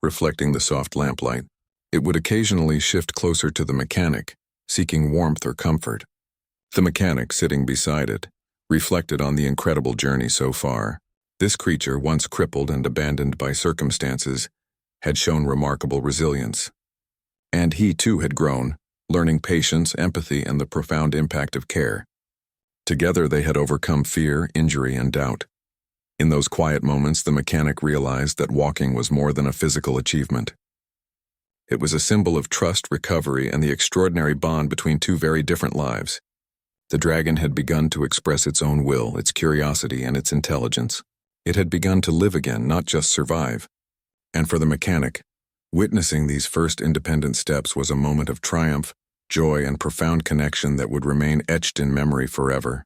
reflecting the soft lamplight. It would occasionally shift closer to the mechanic, seeking warmth or comfort. The mechanic, sitting beside it, reflected on the incredible journey so far. This creature, once crippled and abandoned by circumstances, had shown remarkable resilience. And he too had grown, learning patience, empathy, and the profound impact of care. Together they had overcome fear, injury, and doubt. In those quiet moments, the mechanic realized that walking was more than a physical achievement. It was a symbol of trust, recovery, and the extraordinary bond between two very different lives. The dragon had begun to express its own will, its curiosity, and its intelligence. It had begun to live again, not just survive. And for the mechanic, witnessing these first independent steps was a moment of triumph, joy, and profound connection that would remain etched in memory forever.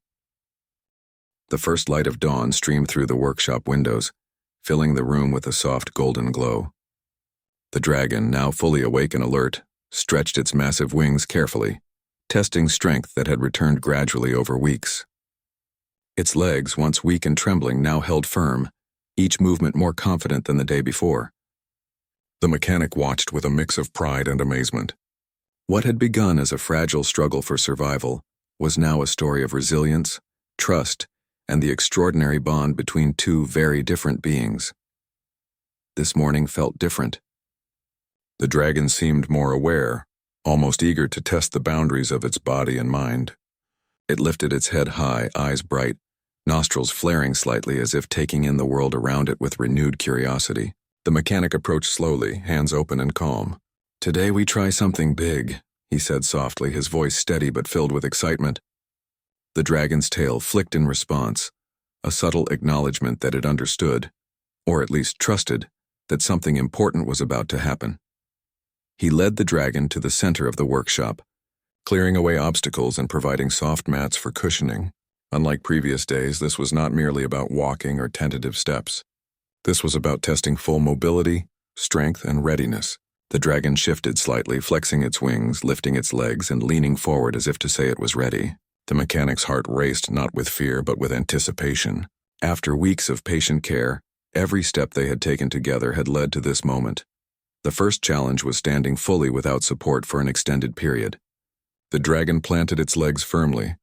The first light of dawn streamed through the workshop windows, filling the room with a soft golden glow. The dragon, now fully awake and alert, stretched its massive wings carefully, testing strength that had returned gradually over weeks. Its legs, once weak and trembling, now held firm, each movement more confident than the day before. The mechanic watched with a mix of pride and amazement. What had begun as a fragile struggle for survival was now a story of resilience, trust, and the extraordinary bond between two very different beings. This morning felt different. The dragon seemed more aware, almost eager to test the boundaries of its body and mind. It lifted its head high, eyes bright, nostrils flaring slightly as if taking in the world around it with renewed curiosity. The mechanic approached slowly, hands open and calm. "Today we try something big," he said softly, his voice steady but filled with excitement. The dragon's tail flicked in response, a subtle acknowledgement that it understood, or at least trusted, that something important was about to happen. He led the dragon to the center of the workshop, clearing away obstacles and providing soft mats for cushioning. Unlike previous days, this was not merely about walking or tentative steps. This was about testing full mobility, strength, and readiness. The dragon shifted slightly, flexing its wings, lifting its legs, and leaning forward as if to say it was ready. The mechanic's heart raced not with fear but with anticipation. After weeks of patient care, every step they had taken together had led to this moment. The first challenge was standing fully without support for an extended period. The dragon planted its legs firmly,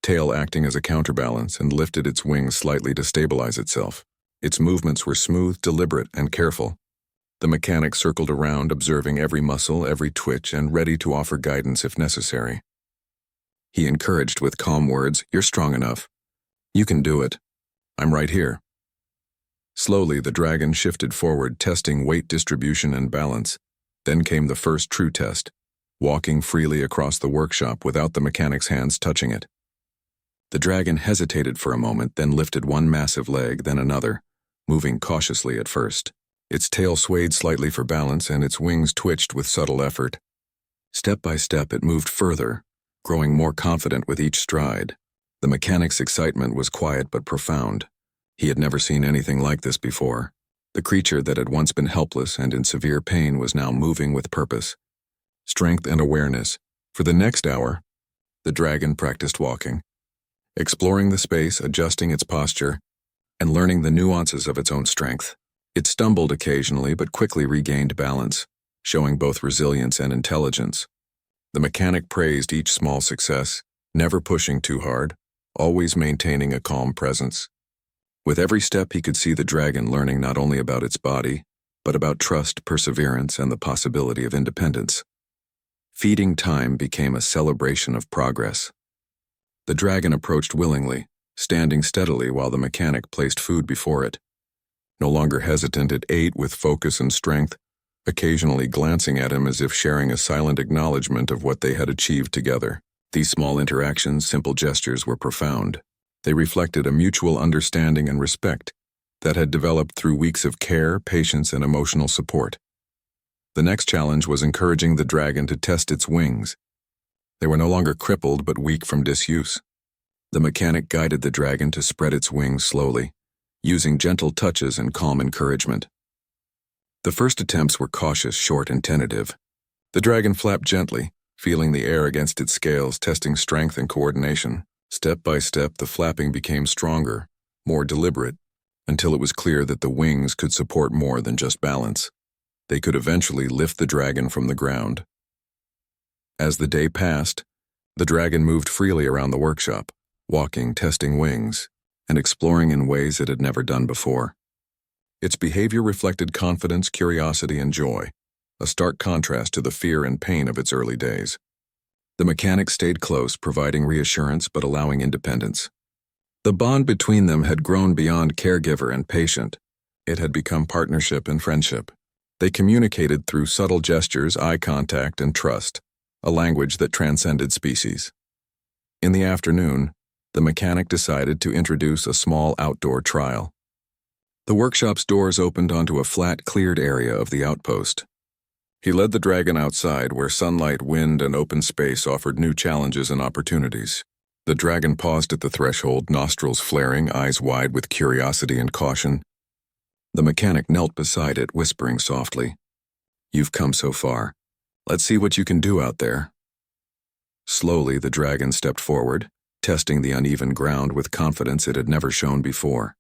tail acting as a counterbalance, and lifted its wings slightly to stabilize itself. Its movements were smooth, deliberate, and careful. The mechanic circled around, observing every muscle, every twitch, and ready to offer guidance if necessary. He encouraged with calm words, "You're strong enough. You can do it. I'm right here." Slowly, the dragon shifted forward, testing weight distribution and balance. Then came the first true test, walking freely across the workshop without the mechanic's hands touching it. The dragon hesitated for a moment, then lifted one massive leg, then another, moving cautiously at first. Its tail swayed slightly for balance, and its wings twitched with subtle effort. Step by step, it moved further, growing more confident with each stride. The mechanic's excitement was quiet but profound. He had never seen anything like this before. The creature that had once been helpless and in severe pain was now moving with purpose, strength, and awareness. For the next hour, the dragon practiced walking, exploring the space, adjusting its posture, and learning the nuances of its own strength. It stumbled occasionally but quickly regained balance, showing both resilience and intelligence. The mechanic praised each small success, never pushing too hard, always maintaining a calm presence. With every step, he could see the dragon learning not only about its body, but about trust, perseverance, and the possibility of independence. Feeding time became a celebration of progress. The dragon approached willingly, standing steadily while the mechanic placed food before it. No longer hesitant, it ate with focus and strength, occasionally glancing at him as if sharing a silent acknowledgement of what they had achieved together. These small interactions, simple gestures, were profound. They reflected a mutual understanding and respect that had developed through weeks of care, patience, and emotional support. The next challenge was encouraging the dragon to test its wings. They were no longer crippled but weak from disuse. The mechanic guided the dragon to spread its wings slowly, using gentle touches and calm encouragement. The first attempts were cautious, short, and tentative. The dragon flapped gently, feeling the air against its scales, testing strength and coordination. Step by step, the flapping became stronger, more deliberate, until it was clear that the wings could support more than just balance. They could eventually lift the dragon from the ground. As the day passed, the dragon moved freely around the workshop, walking, testing wings, and exploring in ways it had never done before. Its behavior reflected confidence, curiosity, and joy, a stark contrast to the fear and pain of its early days. The mechanic stayed close, providing reassurance but allowing independence. The bond between them had grown beyond caregiver and patient. It had become partnership and friendship. They communicated through subtle gestures, eye contact, and trust, a language that transcended species. In the afternoon, the mechanic decided to introduce a small outdoor trial. The workshop's doors opened onto a flat, cleared area of the outpost. He led the dragon outside, where sunlight, wind, and open space offered new challenges and opportunities. The dragon paused at the threshold, nostrils flaring, eyes wide with curiosity and caution. The mechanic knelt beside it, whispering softly, "You've come so far. Let's see what you can do out there." Slowly, the dragon stepped forward, testing the uneven ground with confidence it had never shown before.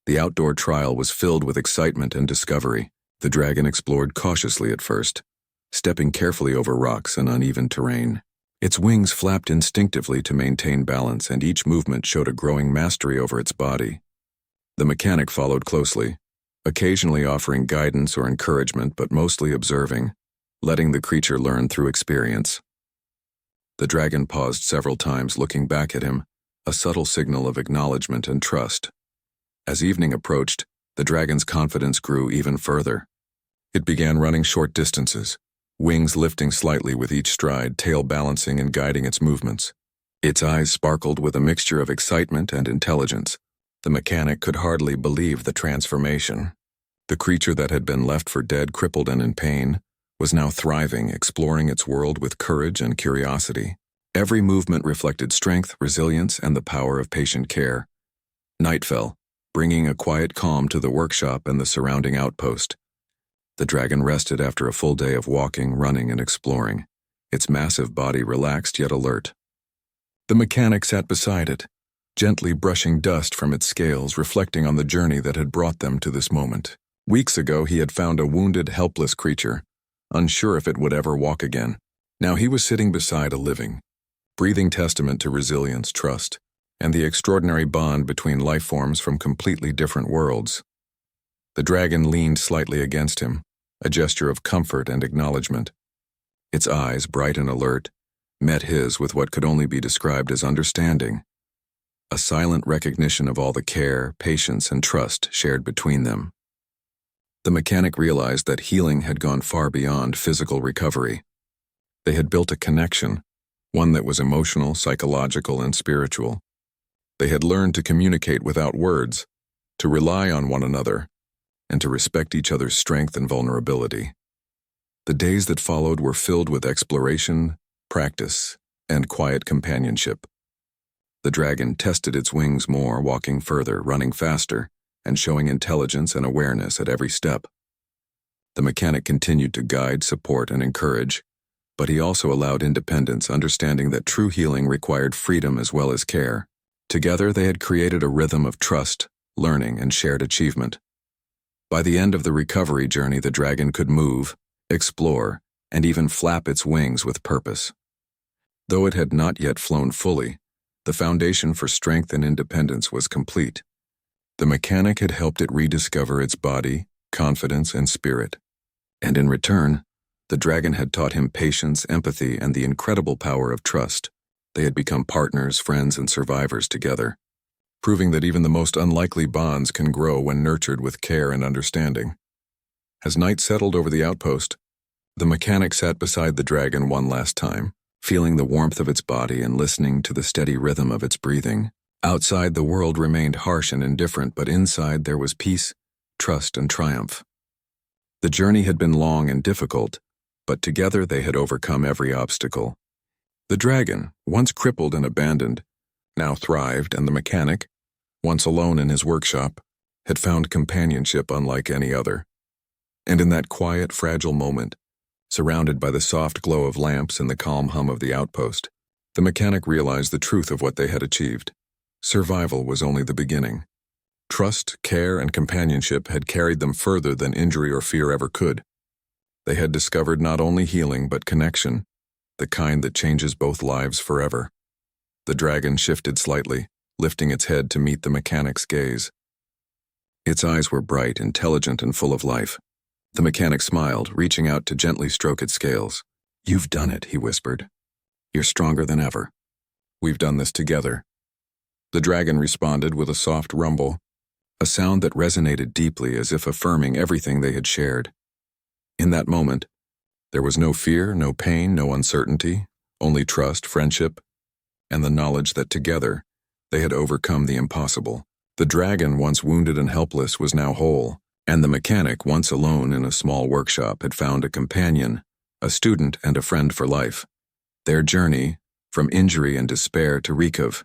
The outdoor trial was filled with excitement and discovery. The dragon explored cautiously at first, stepping carefully over rocks and uneven terrain. Its wings flapped instinctively to maintain balance, and each movement showed a growing mastery over its body. The mechanic followed closely, occasionally offering guidance or encouragement, but mostly observing, letting the creature learn through experience. The dragon paused several times, looking back at him, a subtle signal of acknowledgement and trust. As evening approached, the dragon's confidence grew even further. It began running short distances, wings lifting slightly with each stride, tail balancing and guiding its movements. Its eyes sparkled with a mixture of excitement and intelligence. The mechanic could hardly believe the transformation. The creature that had been left for dead, crippled and in pain, was now thriving, exploring its world with courage and curiosity. Every movement reflected strength, resilience, and the power of patient care. Night fell, bringing a quiet calm to the workshop and the surrounding outpost. The dragon rested after a full day of walking, running, and exploring, its massive body relaxed yet alert. The mechanic sat beside it, gently brushing dust from its scales, reflecting on the journey that had brought them to this moment. Weeks ago, he had found a wounded, helpless creature, unsure if it would ever walk again. Now he was sitting beside a living, breathing testament to resilience, trust, and the extraordinary bond between life forms from completely different worlds. The dragon leaned slightly against him, a gesture of comfort and acknowledgement. Its eyes, bright and alert, met his with what could only be described as understanding, a silent recognition of all the care, patience, and trust shared between them. The mechanic realized that healing had gone far beyond physical recovery. They had built a connection, one that was emotional, psychological, and spiritual. They had learned to communicate without words, to rely on one another, and to respect each other's strength and vulnerability. The days that followed were filled with exploration, practice, and quiet companionship. The dragon tested its wings more, walking further, running faster, and showing intelligence and awareness at every step. The mechanic continued to guide, support, and encourage, but he also allowed independence, understanding that true healing required freedom as well as care. Together, they had created a rhythm of trust, learning, and shared achievement. By the end of the recovery journey, the dragon could move, explore, and even flap its wings with purpose. Though it had not yet flown fully, the foundation for strength and independence was complete. The mechanic had helped it rediscover its body, confidence, and spirit. And in return, the dragon had taught him patience, empathy, and the incredible power of trust. They had become partners, friends, and survivors together, proving that even the most unlikely bonds can grow when nurtured with care and understanding. As night settled over the outpost, the mechanic sat beside the dragon one last time, feeling the warmth of its body and listening to the steady rhythm of its breathing. Outside, the world remained harsh and indifferent, but inside there was peace, trust, and triumph. The journey had been long and difficult, but together they had overcome every obstacle. The dragon, once crippled and abandoned, now thrived, and the mechanic, once alone in his workshop, had found companionship unlike any other. And in that quiet, fragile moment, surrounded by the soft glow of lamps and the calm hum of the outpost, the mechanic realized the truth of what they had achieved. Survival was only the beginning. Trust, care, and companionship had carried them further than injury or fear ever could. They had discovered not only healing but connection, the kind that changes both lives forever. The dragon shifted slightly, lifting its head to meet the mechanic's gaze. Its eyes were bright, intelligent, and full of life. The mechanic smiled, reaching out to gently stroke its scales. "You've done it," he whispered. "You're stronger than ever. We've done this together." The dragon responded with a soft rumble, a sound that resonated deeply as if affirming everything they had shared. In that moment, there was no fear, no pain, no uncertainty, only trust, friendship, and the knowledge that together they had overcome the impossible. The dragon, once wounded and helpless, was now whole, and the mechanic, once alone in a small workshop, had found a companion, a student, and a friend for life. Their journey, from injury and despair to recovery,